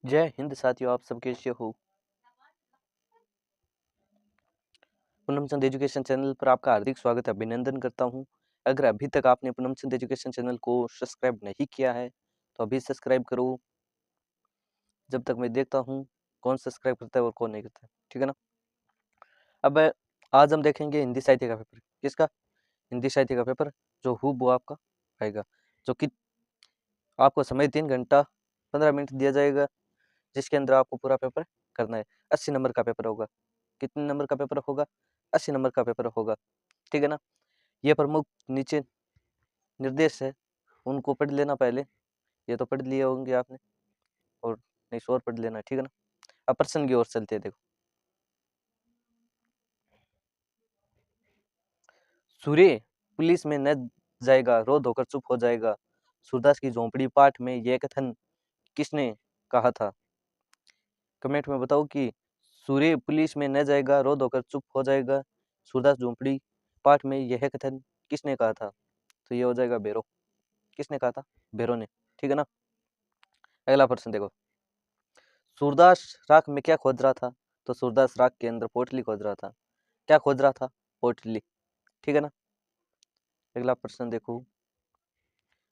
जय हिंद साथियों, आप सब कैसे हो। पूनमचंद एजुकेशन चैनल पर आपका हार्दिक स्वागत है, अभिनंदन करता हूं। अगर अभी तक आपने पूनमचंद एजुकेशन चैनल को सब्सक्राइब नहीं किया है तो अभी सब्सक्राइब करो, जब तक मैं देखता हूं कौन सब्सक्राइब करता है और कौन नहीं करता है, ठीक है ना। अब आज हम देखेंगे हिंदी साहित्य का पेपर। किसका? हिंदी साहित्य का पेपर, जो वो आपका आएगा, जो कि आपको समय 3 घंटा 15 मिनट दिया जाएगा, जिसके अंदर आपको पूरा पेपर करना है। 80 नंबर का पेपर होगा। कितने नंबर का पेपर होगा? 80 नंबर का पेपर होगा, ठीक है ना। ये प्रमुख नीचे निर्देश है, उनको पढ़ लेना पहले। ये तो पढ़ लिए होंगे आपने, और नहीं सो और पढ़ लेना, ठीक है ना। अब प्रश्न की ओर चलते हैं। देखो, सूर्य पुलिस में न जाएगा, रो धोकर चुप हो जाएगा, सूरदास की झोंपड़ी पाठ में यह कथन किसने कहा था? कमेंट में बताओ कि सूर्य पुलिस में न जाएगा, रो धोकर चुप हो जाएगा, सूरदास झोंपड़ी पाठ में यह कथन किसने कहा था? तो ये हो जाएगा बेरो। किसने कहा था? बेरो ने, ठीक है ना। अगला प्रश्न देखो, सूरदास राख में क्या खोज रहा था? तो सूरदास राख के अंदर पोटली खोज रहा था। क्या खोज रहा था? पोटली, ठीक है ना। अगला प्रश्न देखो,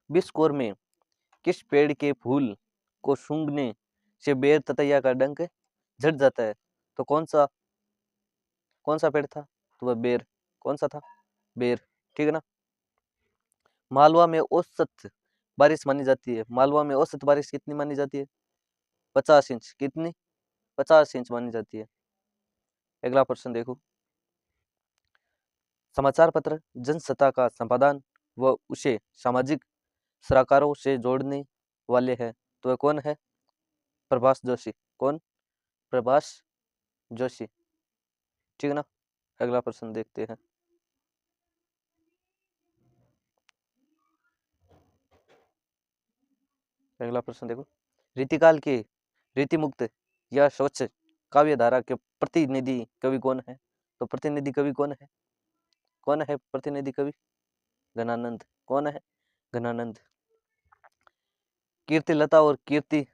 बिस्कोर में किस पेड़ के फूल को सूंघने से बेर ततैया का डंक झड़ जाता है? तो कौन सा पेड़ था? तो वह बेर। कौन सा था? बेर, ठीक है ना। मालवा में औसत बारिश मानी जाती है। मालवा में औसत बारिश कितनी मानी जाती है? 50 इंच। कितनी? 50 इंच मानी जाती है। अगला प्रश्न देखो, समाचार पत्र जनसत्ता का संपादन व उसे सामाजिक सरोकारों से जोड़ने वाले हैं, तो वह कौन है? प्रभाष जोशी। कौन? प्रभाष जोशी, ठीक है ना। अगला प्रश्न देखते हैं, अगला प्रश्न देखो, रीतिकाल के रीतिमुक्त या स्वच्छ काव्य धारा के प्रतिनिधि कवि कौन है? तो प्रतिनिधि कवि कौन है? कौन है प्रतिनिधि कवि? घनानंद। कौन है? घनानंद। कीर्ति लता और कीर्ति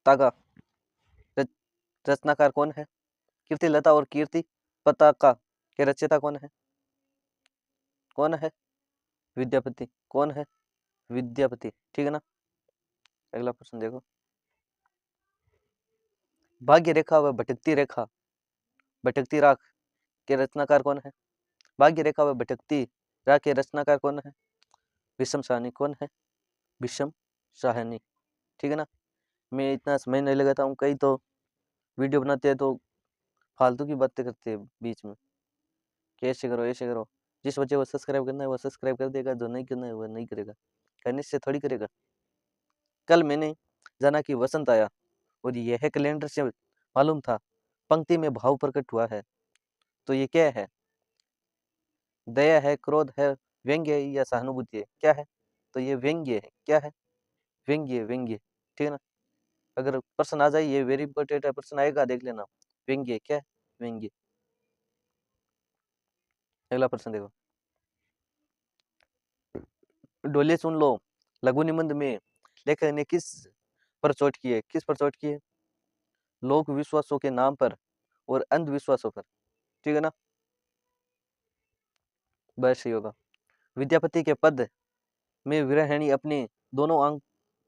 तागा रचनाकार कौन है? कीर्ति लता और कीर्ति पताका के रचयिता कौन है? कौन है? विद्यापति। कौन है? विद्यापति, ठीक है ना। अगला प्रश्न देखो, भाग्य रेखा व भटकती राख के रचनाकार कौन है? भाग्य रेखा व भटकती राख के रचनाकार कौन है? विषम साहनी। कौन है? विषम साहनी, ठीक है ना। मैं इतना समय नहीं लगाता हूँ, कई तो वीडियो बनाते हैं तो फालतू की बातें करते हैं बीच में कि ऐसे करो ऐसे करो। जिस बच्चे को सब्सक्राइब करना है वो सब्सक्राइब कर देगा, जो नहीं करना है वो नहीं करेगा। करने से थोड़ी करेगा। कल मैंने जाना कि वसंत आया और यह कैलेंडर से मालूम था, पंक्ति में भाव प्रकट हुआ है, तो ये क्या है? दया है, क्रोध है, व्यंग्य है या सहानुभूति है? क्या है? तो ये व्यंग्य है। क्या है? व्यंग्य, व्यंग्य, ठीक है ना। अगर प्रश्न आ जाए, ये वेरी इंपॉर्टेंट है, प्रश्न आएगा देख लेना। व्यंग्य क्या है? व्यंग्य। अगला प्रश्न देखो, डोले सुन लो लघु निबंध में लेखक ने किस पर चोट की है? किस पर चोट की है? लोक विश्वासों के नाम पर और अंधविश्वासों पर, ठीक है ना। बस सही होगा। विद्यापति के पद में विरहिणी अपनी दोनों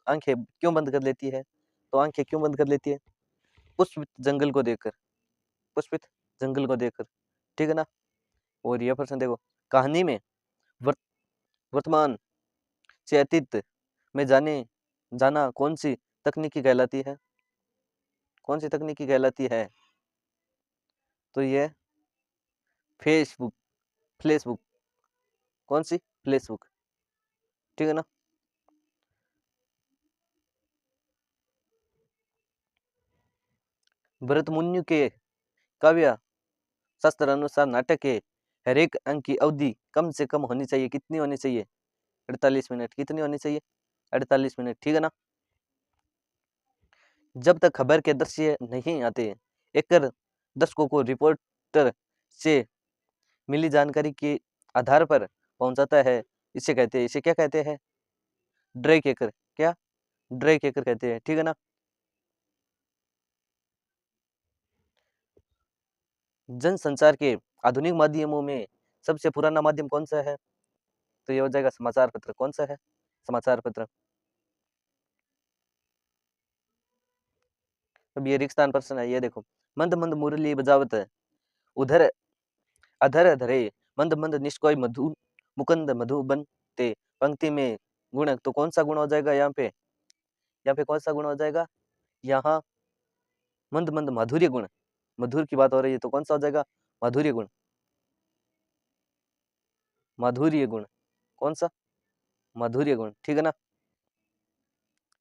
आंखें क्यों बंद कर लेती है? तो आंखें क्यों बंद कर लेती है? पुष्पित जंगल को देखकर। पुष्पित जंगल को देखकर, ठीक है ना। और यह प्रश्न देखो, कहानी में वर्तमान से अतीत में जाना कौन सी तकनीकी कहलाती है? कौन सी तकनीकी कहलाती है? तो ये फेसबुक, फेसबुक। कौन सी? फेसबुक, ठीक है ना। भरत मुनि के काव्य शास्त्र अनुसार नाटक के हर एक अंक की अवधि कम से कम होनी चाहिए। कितनी होनी चाहिए? 48 मिनट। कितनी होनी चाहिए? 48 मिनट, ठीक है ना। जब तक खबर के दृश्य नहीं आते, एकर दर्शकों को रिपोर्टर से मिली जानकारी के आधार पर पहुंचाता है, इसे कहते हैं, इसे क्या कहते हैं? ड्राई केकर। क्या? ड्राई केकर कहते हैं, ठीक है ना। जनसंचार के आधुनिक माध्यमों में सबसे पुराना माध्यम कौन सा है? तो ये हो जाएगा समाचार पत्र। कौन सा है? समाचार पत्र। अब ये रिक्तान प्रश्न है, ये देखो। मंद मंद मुरली बजावत उधर अधर धरे मंद मंद निष्कोय मधु मुकुंद मधुबन ते। पंक्ति में गुण, तो कौन सा गुण हो जाएगा यहाँ पे? यहाँ पे कौन सा गुण हो जाएगा? यहाँ मंद मंद माधुर्य गुण, मधुर की बात हो रही है, तो कौन सा हो जाएगा? माधुर्य गुण। माधुर्य गुण कौन सा? माधुर्य गुण, ठीक है ना।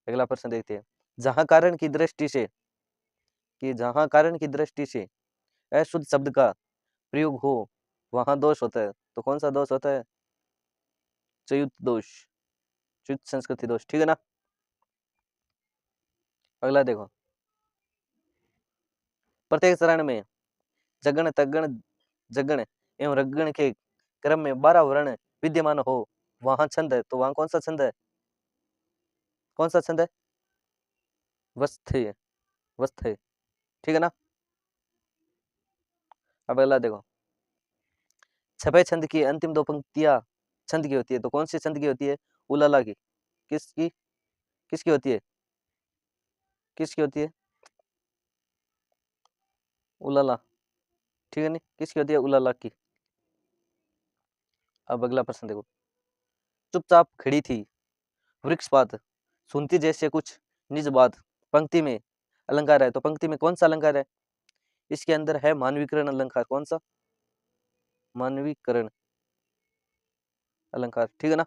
अगला प्रश्न देखते हैं। जहां कारण की दृष्टि से, कि जहां कारण की दृष्टि से अशुद्ध शब्द का प्रयोग हो वहां दोष होता है, तो कौन सा दोष होता है? च्युत दोष, च्युत संस्कृति दोष, ठीक है ना। अगला देखो। प्रत्येक चरण में जगण तगण जगण एवं रगण के क्रम में 12 वर्ण विद्यमान हो वहां छंद है, तो वहां कौन सा छंद है? कौन सा छंद है? वस्थेय, वस्थेय, ठीक है ना। अब अगला देखो। छपे छंद की अंतिम दो पंक्तियां छंद की होती है, तो कौन सी छंद की होती है? उलाला की। किसकी? किसकी होती है? किसकी होती है? उलाला, ठीक है नहीं, किसकी होती है? उलाला की। अब अगला प्रश्न देखो। चुपचाप खड़ी थी वृक्ष पात सुनती जैसे कुछ निज बात। पंक्ति में अलंकार है, तो पंक्ति में कौन सा अलंकार है? इसके अंदर है मानवीकरण अलंकार। कौन सा? मानवीकरण अलंकार, ठीक है ना।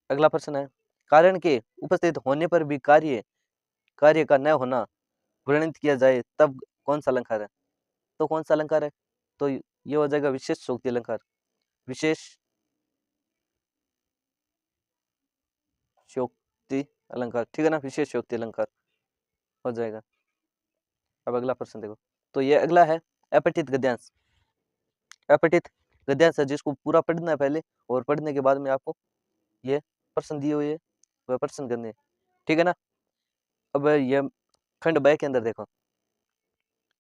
अगला प्रश्न है। कारण के उपस्थित होने पर भी कार्य कार्य का न होना वर्णित किया जाए तब कौन सा अलंकार है? तो कौन सा अलंकार है? तो ये हो जाएगा विशेष शोक्ति अलंकार। विशेष शोक्ति अलंकार, ठीक है ना। विशेष शोक्ति अलंकार हो जाएगा। अब अगला प्रश्न देखो। तो ये अगला है अपठित गद्यांश। अपठित गद्यांश है जिसको पूरा पढ़ना है पहले, और पढ़ने के बाद में आपको ये प्रश्न दिए हुए वह प्रश्न करने, ठीक है ना। अब ये खंड ब के अंदर देखो,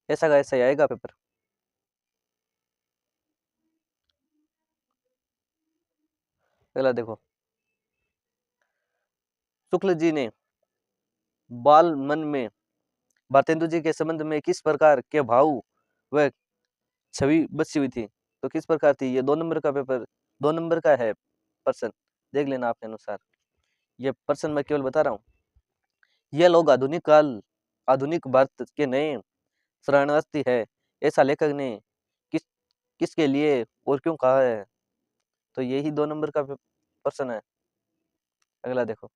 ऐसा का ऐसा ही आएगा पेपर। अगला देखो। शुक्ल जी ने बाल मन में भारतेंदु जी के संबंध में किस प्रकार के भाव व छवि बसी हुई थी, तो किस प्रकार थी? ये 2 नंबर का पेपर, 2 नंबर का है प्रश्न, देख लेना आपके अनुसार। ये प्रश्न मैं केवल बता रहा हूँ। ये लोग आधुनिक भारत के नए शरणार्थी है, ऐसा लेखक ने किस किसके लिए और क्यों कहा है? तो यही 2 नंबर का प्रश्न है। अगला देखो।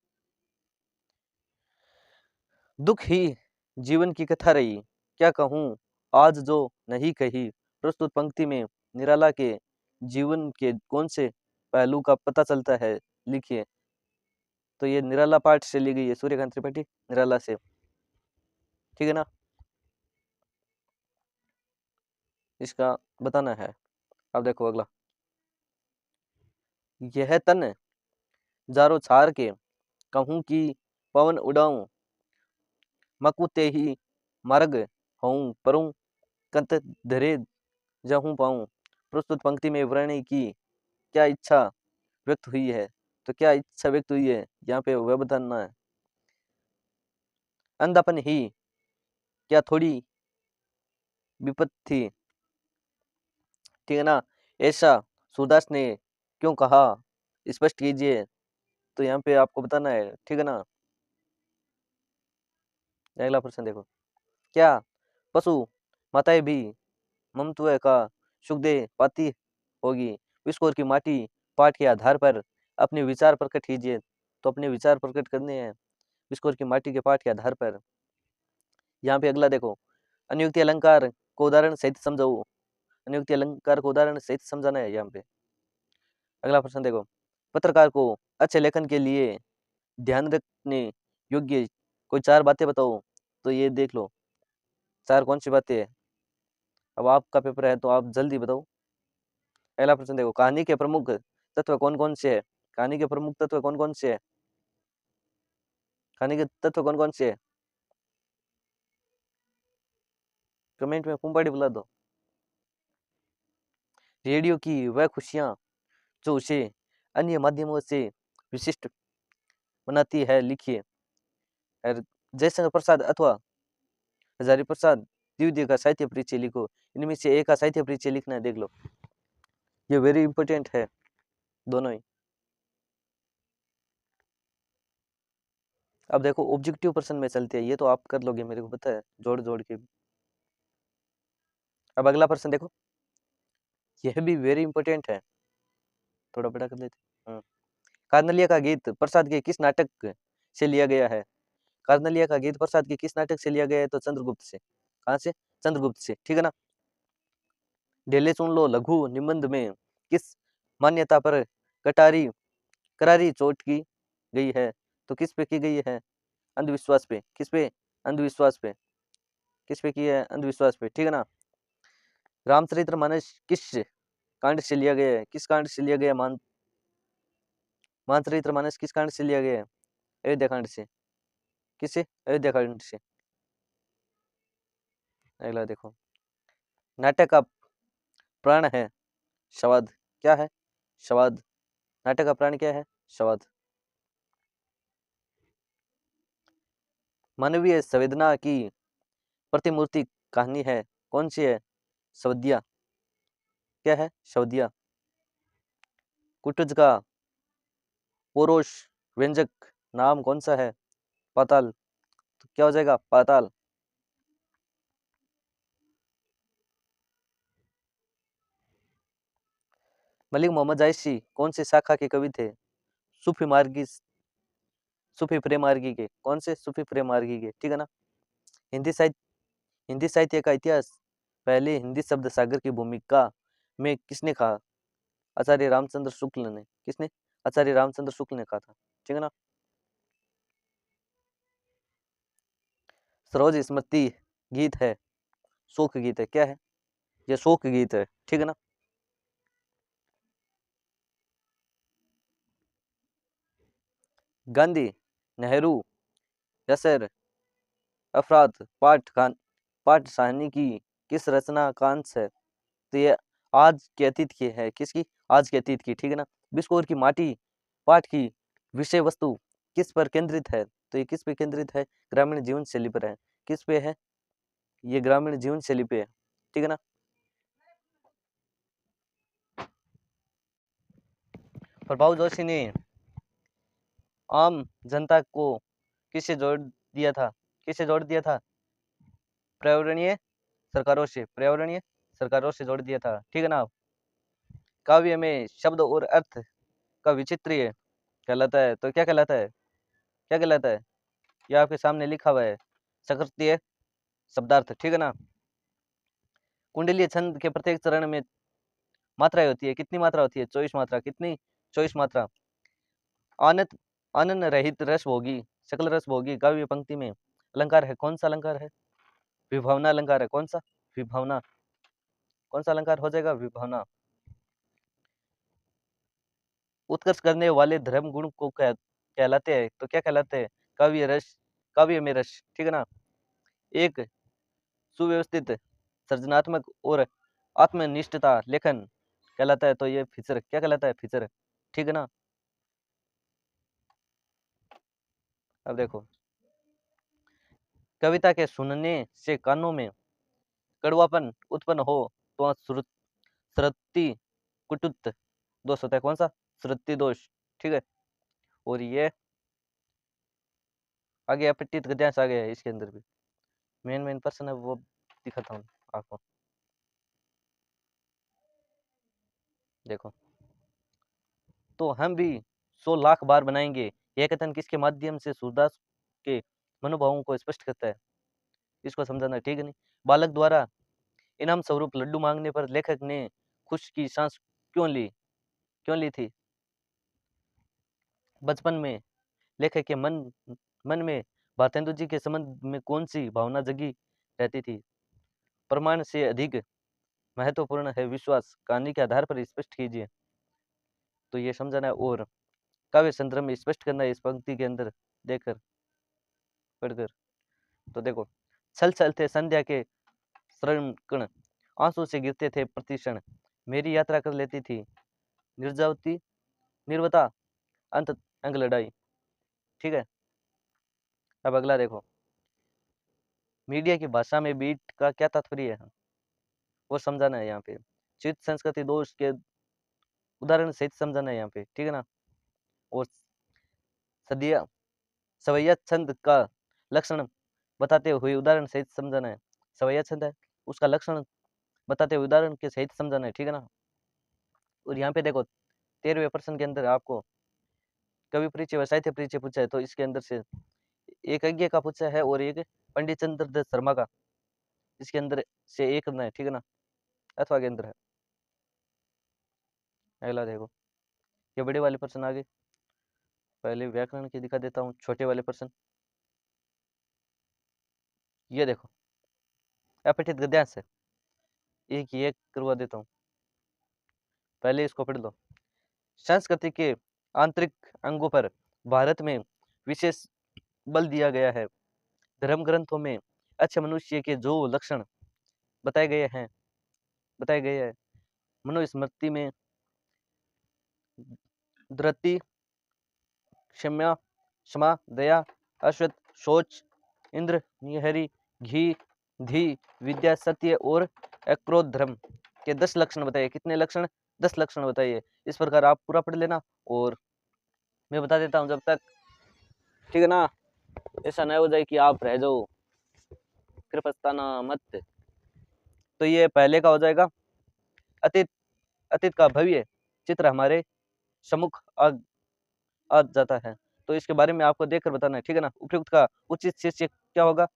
दुख ही जीवन की कथा रही, क्या कहूँ आज जो नहीं कही। प्रस्तुत पंक्ति में निराला के जीवन के कौन से पहलू का पता चलता है, लिखिए। तो ये निराला पाठ से ली गई है, सूर्यकांत त्रिपाठी निराला से, ठीक है ना। इसका बताना है। अब देखो अगला। यह तन जारो छार के कहूँ की पवन उड़ाऊं मकुते ही मार्ग हूँ परूं कंत धरे जहूं पाऊं। प्रस्तुत पंक्ति में वर्णी की क्या इच्छा व्यक्त हुई है, तो क्या इच्छा व्यक्त हुई है यहाँ पे वह बताना है। अंधापन ही क्या थोड़ी विपत्ति थी, ठीक है ना। ऐसा सूरदास ने क्यों कहा, स्पष्ट कीजिए। तो यहाँ पे आपको बताना है, ठीक है ना। अगला प्रश्न देखो। क्या पशु माताएं भी ममत्व का सुख दे पाती होगी। विस्कोर की माटी पाठ के आधार पर अपने विचार प्रकट कीजिए, तो अपने विचार प्रकट करने हैं विस्कोर की माटी के पाठ के आधार पर। यहाँ पे अगला देखो। अनुयुक्ति अलंकार को उदाहरण सहित समझाओ। अनुयुक्ति अलंकार को उदाहरण सहित समझाना है यहाँ पे। अगला प्रश्न देखो। पत्रकार को अच्छे लेखन के लिए ध्यान रखने योग्य कोई 4 बातें बताओ, तो ये देख लो 4 कौन सी बातें है। अब आपका पेपर है तो आप जल्दी बताओ। पहला प्रश्न देखो। कहानी के प्रमुख तत्व कौन कौन से है? कहानी के प्रमुख तत्व कौन कौन से है? कहानी के तत्व कौन कौन से है? कमेंट में कुंपाड़ी बुला दो। रेडियो की वह खुशियाँ जो उसे अन्य माध्यमों से विशिष्ट बनाती है, लिखिए। और जयशंकर प्रसाद अथवा हजारी प्रसाद द्विवेदी का साहित्य परिचय लिखो। इनमें से एक का साहित्य परिचय लिखना है, देख लो, ये वेरी इंपॉर्टेंट है दोनों ही। अब देखो ऑब्जेक्टिव पर्सन में चलते हैं, ये तो आप कर लोगे, मेरे को पता है, जोड़ जोड़ के। अब अगला पर्सन देखो, यह भी वेरी इंपॉर्टेंट है, थोड़ा बड़ा कर लेते हैं। कार्नलिया का गीत प्रसाद के किस नाटक से लिया गया है? कार्नलिया का गीत प्रसाद के किस नाटक से लिया गया है? तो चंद्रगुप्त से। कहाँ से? चंद्रगुप्त से, ठीक है ना। ढेले सुन लो लघु निबंध में किस मान्यता पर कटारी करारी चोट की गई है? तो किस पे की गई है? अंधविश्वास पे। किस पे? अंधविश्वास पे। किस पे की है? अंधविश्वास पे, ठीक है ना। रामचरितमानस किस कांड से लिया गया है? किस कांड से लिया गया? रामचरितमानस किस कांड से लिया गया है? अयोध्या कांड से। किससे? अयोध्या कांड से। अगला देखो, नाटक का प्राण है शवाद। क्या है? शवाद। नाटक का प्राण क्या है? शवाद। मानवीय संवेदना की प्रतिमूर्ति कहानी है, कौन सी है? सवदिया। क्या है? सवदिया। कुटुज का पौरुष व्यंजक नाम कौन सा है? पाताल। तो क्या हो जाएगा? पाताल। मलिक मोहम्मद जायसी कौन सी शाखा के कवि थे? सूफी मार्गी, सूफी प्रेम मार्गी के। कौन से? सूफी प्रेम मार्गी के, ठीक है ना। हिंदी साहित्य का इतिहास पहले हिंदी शब्द सागर की भूमिका में किसने कहा? आचार्य रामचंद्र शुक्ल ने। किसने? आचार्य रामचंद्र शुक्ल ने कहा था, ठीक है ना। सरोज स्मृति गीत है, शोक गीत है। क्या है? ये शोक गीत है, ठीक है ना। गांधी, नेहरू, यशर अफराद पाठ साहनी की किस रचना का अंश है? तो ये आज के अतीत की है। किसकी? आज के अतीत की, ठीक है ना। बिस्कोर की माटी पाठ की विषय वस्तु किस पर केंद्रित है? तो ये किस पे केंद्रित है? ग्रामीण जीवन शैली पर है। किस पे है? ये ग्रामीण जीवन शैली पे है, ठीक है ना। प्रभाव जोशी ने आम जनता को किससे जोड़ दिया था? किससे जोड़ दिया था? पर्यावरणीय सरकारों से। पर्यावरणीय सरकारों से जोड़ दिया था, ठीक है ना। काव्य में शब्द और अर्थ का विचित्रीय कहलाता है, तो क्या कहलाता है? क्या कहलाता है? ये आपके सामने लिखा हुआ है, सकृत्य शब्दार्थ, ठीक है ना। कुंडलीय छंद के प्रत्येक चरण में मात्राएं होती है, कितनी मात्रा होती है? 24 मात्रा। कितनी? 24 मात्रा। आनंद आनंद रहित रस भोगी सकल रस भोगी काव्य पंक्ति में अलंकार है, कौन सा अलंकार है? विभावना अलंकार है। कौन सा? विभावना। कौन सा अलंकार हो जाएगा? विभावना। उत्कर्ष करने वाले धर्म गुण को कहलाते हैं, तो क्या कहलाते हैं? काव्य रस, काव्य में रस, ठीक है ना। एक सुव्यवस्थित सृजनात्मक और आत्मनिष्ठता लेखन कहलाता है, तो ये फीचर क्या कहलाता है? फीचर, ठीक है ना। अब देखो, कविता के सुनने से कानों में कड़वापन उत्पन्न हो तो श्रुति कुटुत्व दोष होता है। कौन सा? श्रुति दोष, ठीक है। और ये आगे अपठित गद्यांश आ गया है, इसके अंदर भी मेन पर्सन है, वो दिखाता हूँ आपको। देखो, तो हम भी 100 लाख बार बनाएंगे, यह कथन किसके माध्यम से सूरदास के मनोभावों को स्पष्ट करता है? इसको समझाना, ठीक है। नहीं, बालक द्वारा इनाम स्वरूप लड्डू मांगने पर लेखक ने खुश की सांस क्यों ली थी? बचपन में लेखक के मन में भारतेंदु जी के संबंध में कौन सी भावना जगी रहती थी? प्रमाण से अधिक महत्वपूर्ण है विश्वास, कहानी के आधार पर स्पष्ट कीजिए। तो ये समझाना है और काव्य संदर्भ में स्पष्ट करना है इस पंक्ति के अंदर देखकर पढ़कर। तो देखो, छल छलते संध्या के श्रवण आंसू से गिरते थे प्रतिक्षण, मेरी यात्रा कर लेती थी निर्जावती निर्वता अंत अंग लड़ाई। ठीक है, अब अगला देखो, मीडिया की भाषा में बीट का क्या तात्पर्य है वो समझाना है यहाँ पे। चित्त संस्कृति दोष के उदाहरण सहित समझाना है यहाँ पे, ठीक है ना। और सदिया सवैया छंद का लक्षण बताते हुए उदाहरण सहित समझाना है। सवैया छंद है, उसका लक्षण बताते हुए उदाहरण के सहित समझाना है, ठीक है ना। और यहाँ पे देखो 13वें प्रश्न के अंदर आपको कवि परिचय व साहित्य परिचय पूछा है, तो इसके अंदर से एक अज्ञ का पूछा है और एक पंडित चंद्रदत्त शर्मा का, इसके अंदर से एक करना है, ठीक है ना, अथवा के अंदर है। अगला देखो, ये बड़े वाले प्रश्न आगे, पहले व्याकरण की दिखा देता हूँ छोटे वाले प्रश्न। ये देखो अपठित गद्यांश है, एक ही एक करवा देता हूँ, पहले इसको पढ़ लो। संस्कृति के आंतरिक अंगों पर भारत में विशेष बल दिया गया है। धर्म ग्रंथों में अच्छे मनुष्य के जो लक्षण बताए गए हैं मनुस्मृति में धृति, क्षमा, क्षमा, दया, अश्वत्थ, शौच, इंद्र, निहरी, घी, धी, विद्या, सत्य और अक्रोध धर्म के 10 लक्षण बताइए। कितने लक्षण? 10 लक्षण बताइए। इस प्रकार आप पूरा पढ़ लेना और मैं बता देता हूँ जब तक, ठीक है ना। ऐसा नहीं हो जाए कि आप रह जाओ, फिर पछताना मत। तो ये पहले का हो जाएगा, अतीत अतीत का भव्य चित्र हमारे सम्मुख आ जाता है, तो इसके बारे में आपको देखकर बताना है, ठीक है ना। उपयुक्त का उचित शीर्षक क्या होगा?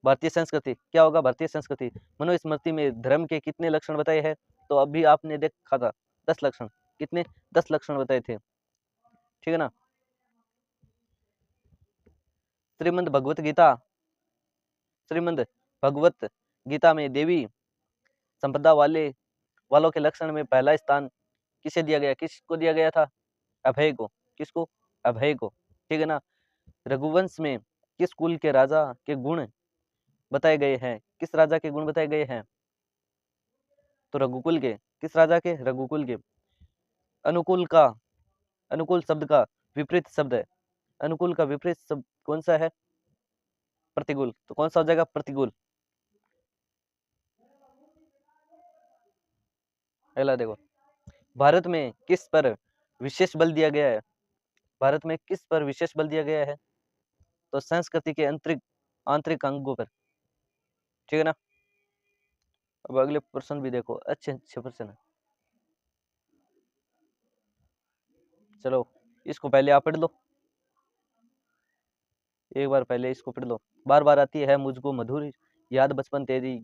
भारतीय संस्कृति। क्या होगा? भारतीय संस्कृति। मनुस्मृति में धर्म के कितने लक्षण बताए हैं? तो अभी आपने देखा था 10 लक्षण। कितने? 10 लक्षण बताए थे, ठीक है ना। श्रीमद् भगवत गीता में देवी संपदा वालों के लक्षण में पहला स्थान किसे दिया गया? किसको दिया गया था? अभय को। किसको? अभय को, ठीक है ना। रघुवंश में किस कुल के राजा के गुण बताए गए हैं? किस राजा के गुण बताए गए हैं? तो रघुकुल के। किस राजा के? रघुकुल के। अनुकूल शब्द का विपरीत शब्द है। अनुकूल का विपरीत शब्द कौन सा है? प्रतिकूल। तो कौन सा हो जाएगा? प्रतिकूल। अगला देखो, भारत में किस पर विशेष बल दिया गया है? भारत में किस पर विशेष बल दिया गया है? तो संस्कृति के आंतरिक अंगों पर, ठीक है ना। अब अगले प्रश्न भी देखो, अच्छे अच्छे प्रश्न है। चलो इसको पहले आप पढ़ लो, एक बार पहले इसको पढ़ लो। बार बार आती है मुझको मधुर याद बचपन तेरी,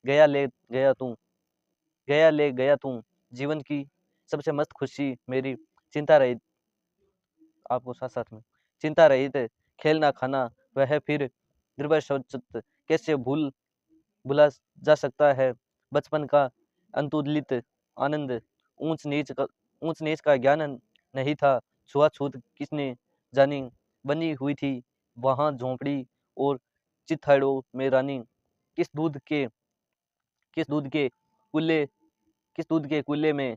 गया ले गया तू जीवन की सबसे मस्त खुशी मेरी। चिंता रहित, आपको साथ साथ में, चिंता रहित खेलना खाना वह फिर निर्भय शौचत कैसे भूला जा सकता है बचपन का अंतुलित आनंद। ऊंच नीच का ज्ञान नहीं था, छुआछूत किसने जानी, बनी हुई थी वहां झोंपड़ी और चिथड़ों में रानी। किस दूध के किस दूध के कुल्ले किस दूध के कुल्ले में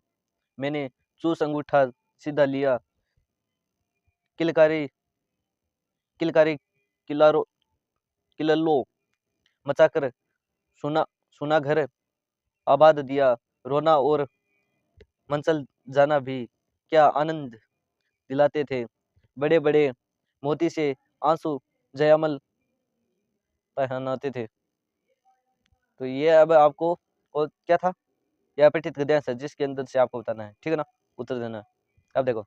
मैंने चूस अंगूठा सीधा लिया। किलकारी किलकारी किलारो किलल्लो मचाकर सुना सुना घर आबाद दिया। रोना और मंसल जाना भी क्या आनंद दिलाते थे। बड़े बड़े मोती से आंसू जयामल पहनाते थे। तो ये अब आपको और क्या था? यह अपठित गद्यांश है जिसके अंदर से आपको बताना है, ठीक है ना, उत्तर देना है। अब देखो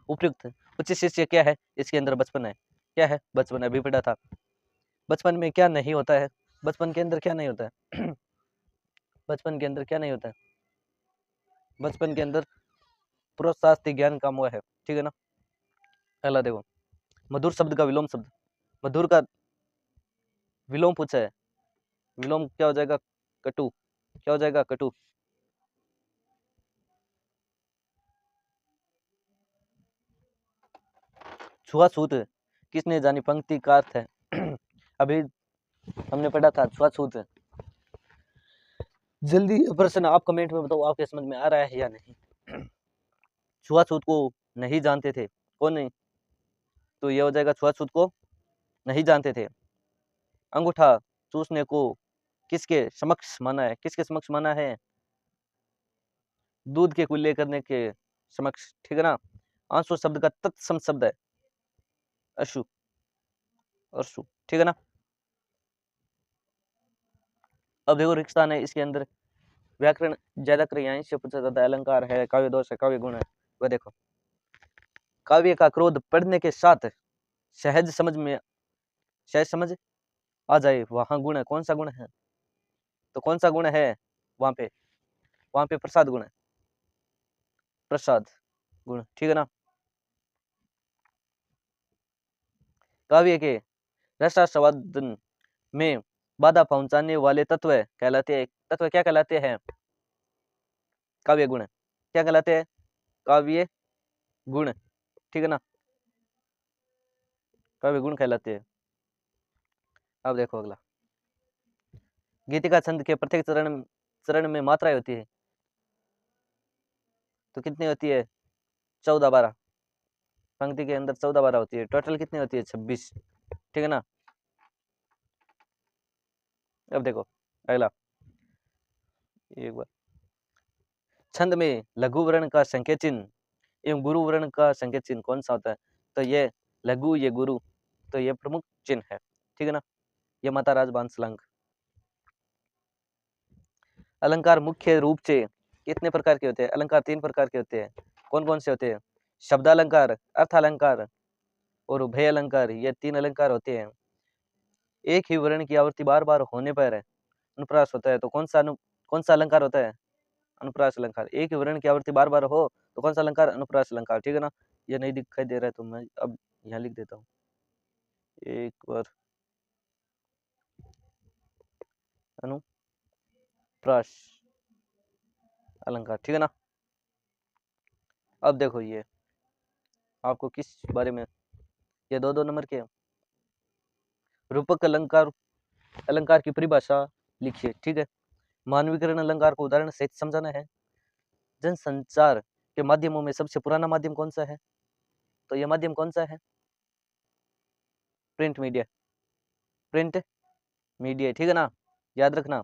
उपयुक्त उचित शीर्षक क्या है? इसके अंदर बचपन है। क्या है? बचपन अभी पढ़ा था। बचपन में क्या नहीं होता है? बचपन के अंदर क्या नहीं होता है? बचपन के अंदर क्या नहीं होता है? बचपन के अंदर प्रोत्साहन ज्ञान का मोह है, ठीक है ना। अगला देखो, मधुर शब्द का विलोम शब्द। मधुर का विलोम पूछा है, विलोम क्या हो जाएगा? कटु। क्या हो जाएगा? कटु। छुआछूत किसने जानी पंक्ति का अर्थ है। अभी हमने पढ़ा था छुआछूत जल्दी ये प्रश्न आप कमेंट में बताओ, आपके समझ में आ रहा है या नहीं। छुआछूत को नहीं जानते थे, कौन नहीं? तो ये हो जाएगा छुआछूत को नहीं जानते थे। अंगूठा चूसने को किसके समक्ष माना है? किसके समक्ष माना है? दूध के कुल्ले करने के समक्ष, ठीक है ना। आंसू शब्द का तत्सम शब्द है अशु, अशु, ठीक है ना। अब देखो रिक्तान है, इसके अंदर व्याकरण ज्यादातर यहीं से पूछा जाता है। अलंकार है, काव्य दोष है, काव्य गुण है। वह देखो, काव्य का क्रोध पढ़ने के साथ सहज समझ आ जाए, वहां गुण है। कौन सा गुण है? तो कौन सा गुण है वहां पे? वहां पे प्रसाद गुण है, प्रसाद गुण, ठीक है ना। काव्य के रसास्वादन में बाधा पहुंचाने वाले तत्व कहलाते हैं। तत्व क्या कहलाते हैं? काव्य गुण क्या कहलाते हैं? काव्य गुण, ठीक है ना, काव्य गुण कहलाते हैं। अब देखो अगला, गीतिका छंद के प्रत्येक चरण में मात्राएं होती है, तो कितनी होती है? 14-12। पंक्ति के अंदर 14-12 होती है। टोटल कितनी होती है? 26, ठीक है ना। अब देखो अगला, एक बार, छंद में लघु वर्ण का संकेत चिन्ह एवं गुरु वर्ण का संकेत चिन्ह कौन सा होता है? तो ये लघु, ये गुरु, तो ये प्रमुख चिन्ह है, ठीक है ना। ये माता राजबांस लंग। अलंकार मुख्य रूप से कितने प्रकार के होते हैं? अलंकार 3 प्रकार के होते हैं। कौन कौन से होते हैं? शब्दालंकार, अर्थालंकार और उभय अलंकार। ये 3 अलंकार होते हैं। एक ही वर्ण की आवृत्ति बार बार होने पर अनुप्रास होता है, तो कौन सा अलंकार होता है? अनुप्रास अलंकार। एक ही वर्ण की आवृत्ति बार बार हो तो कौन सा अलंकार? अनुप्रास अलंकार, ठीक है ना। ये नहीं दिखाई दे रहा है तो मैं अब यहाँ लिख देता हूँ एक बार, अनुप्रास अलंकार, ठीक है ना। अब देखो ये आपको किस बारे में, ये 2-2 नंबर के रूपक अलंकार, अलंकार की परिभाषा लिखिए, ठीक है। मानवीकरण अलंकार को उदाहरण सहित समझाना है। जनसंचार के माध्यमों में सबसे पुराना माध्यम कौन सा है? तो यह माध्यम कौन सा है? प्रिंट मीडिया, प्रिंट मीडिया, ठीक है ना। याद रखना।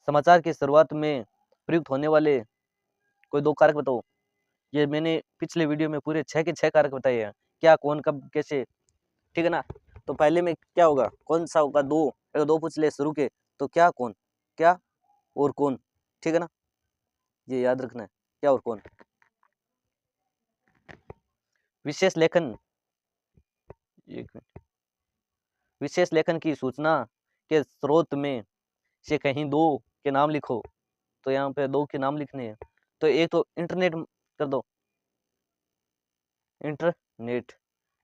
समाचार की शुरुआत में प्रयुक्त होने वाले कोई 2 कारक बताओ। ये मैंने पिछले वीडियो में पूरे 6 के 6 कारक बताए हैं, क्या, कौन, कब, कैसे, ठीक है ना। तो पहले में क्या होगा? कौन सा होगा? 2, अगर 2 पूछ ले शुरू के तो क्या, कौन, क्या और कौन, ठीक है ना। ये याद रखना है, क्या और कौन। विशेष लेखन, एक मिनट, विशेष लेखन की सूचना के स्रोत में से कहीं 2 के नाम लिखो, तो यहाँ पे 2 के नाम लिखने हैं। तो एक तो इंटरनेट कर दो, इंटरनेट,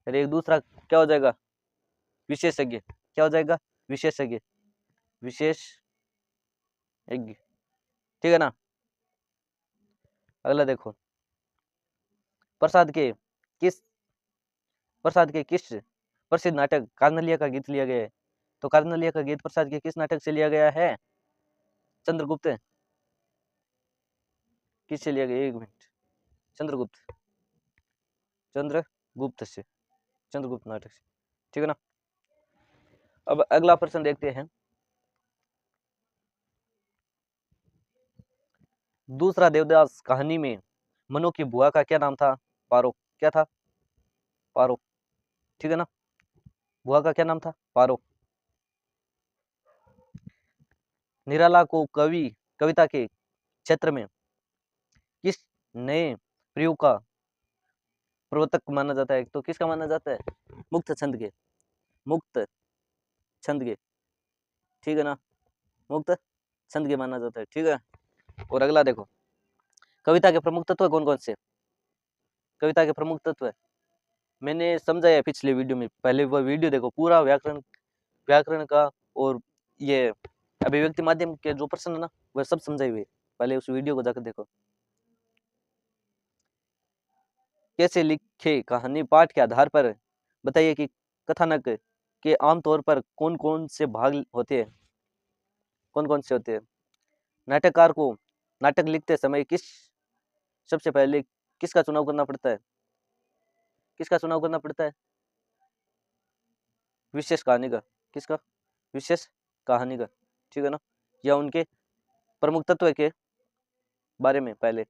और एक दूसरा क्या हो जाएगा? विशेषज्ञ, क्या हो जाएगा? विशेषज्ञ, विशेषज्ञ, ठीक है ना। अगला देखो, प्रसाद के किस प्रसिद्ध नाटक कार्नलिया का गीत लिया गया है? तो कार्नलिया का गीत प्रसाद के किस नाटक से लिया गया है? चंद्रगुप्त, किससे लिया गया? एक मिनट, चंद्रगुप्त, चंद्रगुप्त से, चंद्रगुप्त नाटक से, ठीक है ना। अब अगला प्रश्न देखते हैं। दूसरा देवदास कहानी में मनु की बुआ का क्या नाम था? पारो, क्या था? पारो, ठीक है ना। बुआ का क्या नाम था? पारो। निराला को कविता के क्षेत्र में किस नए प्रयोग का प्रवर्तक माना जाता है? तो किसका माना जाता है? मुक्त छंद के, मुक्त छंद के, ठीक है ना, मुक्त छंद के माना जाता है, ठीक है। और अगला देखो, कविता के प्रमुख तत्व कौन कौन से? कविता के प्रमुख तत्व मैंने समझाया पिछले वीडियो में, पहले वो वीडियो देखो, पूरा व्याकरण का और ये अभिव्यक्ति माध्यम के जो प्रश्न है ना, वह सब समझाए हुए, पहले उस वीडियो को जाकर देखो। कैसे लिखे कहानी पाठ के आधार पर बताइए कि कथानक के आमतौर पर कौन कौन से भाग होते हैं? कौन कौन से होते हैं? नाटककार को नाटक लिखते समय सबसे पहले किसका चुनाव करना पड़ता है? किसका चुनाव करना पड़ता है? विशेष कहानी का। किसका? विशेष कहानी का, ठीक है ना, या उनके प्रमुख तत्व के बारे में पहले।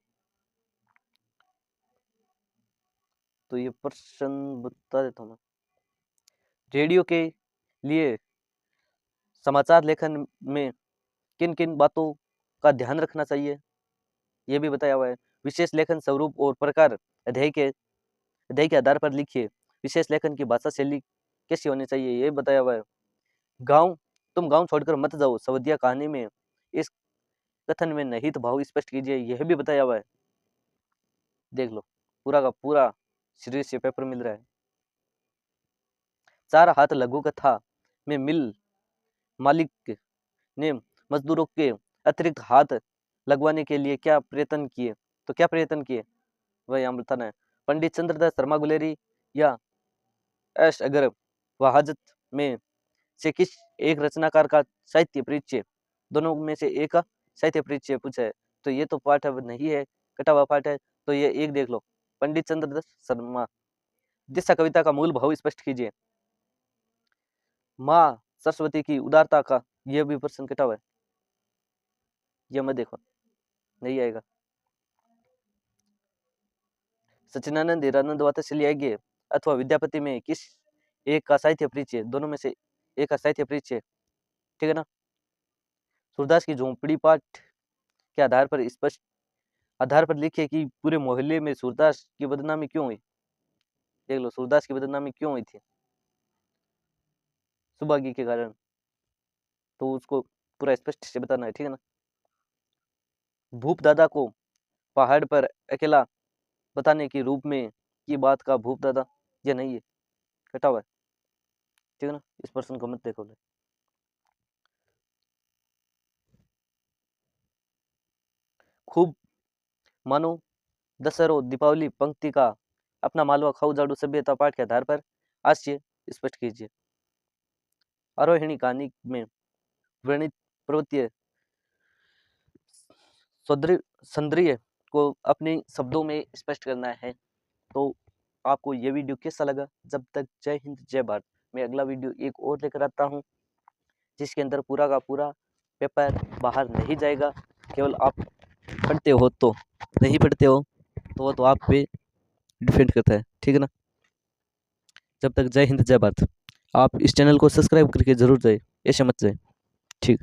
तो ये प्रश्न बता देता हूँ मैं। रेडियो के लिए समाचार लेखन में किन किन बातों का ध्यान रखना चाहिए, ये भी बताया हुआ है। विशेष लेखन स्वरूप और प्रकार अध्याय के आधार पर लिखिए। विशेष लेखन की भाषा शैली कैसी होनी चाहिए, ये बताया हुआ है। तुम गांव छोड़कर मत जाओ, सवदिया कहानी में इस कथन में निहित भाव स्पष्ट कीजिए, यह भी बताया हुआ है। देख लो, पूरा का पूरा सीरीज ये पेपर मिल रहा है। 4 हाथ लघु कथा में मिल मालिक ने मजदूरों के अतिरिक्त हाथ लगवाने के लिए क्या प्रयत्न किए? तो क्या प्रयत्न किए वह यहाँ बताना है। पंडित चंद्रदास शर्मा गुलेरी या एस अगर वहाजत में से किस एक रचनाकार का साहित्य परिचय, दोनों में से एक का साहित्य परिचय पूछा है। तो ये तो पाठ अब नहीं है, कटा हुआ पाठ है, तो ये एक देख लो, पंडित चंद्रदास शर्मा। दिशा कविता का मूल भाव स्पष्ट कीजिए। माँ सरस्वती की उदारता का यह भी प्रश्न कटा हुआ है, ये मत देखो, नहीं आएगा। सचिनानंद हीरानंद वात्सल्य यज्ञ अथवा विद्यापति में किस एक का साहित्य परिचय, दोनों में से एक का साहित्य परिचय, ठीक है ना। सूरदास की झोंपड़ी पाठ के आधार पर लिखिए कि पूरे मोहल्ले में सूरदास की बदनामी क्यों हुई। देख लो, सूरदास की बदनामी क्यों हुई थी? सुभागी के कारण। तो उसको पूरा स्पष्ट से बताना है, ठीक है ना। भूप दादा को पहाड़ पर अकेला बताने के रूप में की बात का भूप दादा ये नहीं है, कटा हुआ है, ठीक है ना। इस प्रश्न को मत देखो। खूब मानो दशहरो दीपावली पंक्ति का अपना मालवा खाऊ झाड़ू सभ्यता पाठ के आधार पर हास्य स्पष्ट कीजिए। आरोहिणी कहानी में वर्णित प्रवृत्ति संद्रिय को अपने शब्दों में स्पष्ट करना है। तो आपको ये वीडियो कैसा लगा? जब तक जय हिंद जय भारत। मैं अगला वीडियो एक और लेकर आता हूँ, जिसके अंदर पूरा का पूरा पेपर बाहर नहीं जाएगा, केवल आप पढ़ते हो तो, नहीं पढ़ते हो तो वो तो आप पे डिपेंड करता है, ठीक है ना। जब तक जय हिंद जय भारत। आप इस चैनल को सब्सक्राइब करके जरूर जाए, ऐसे मत जाए, ठीक।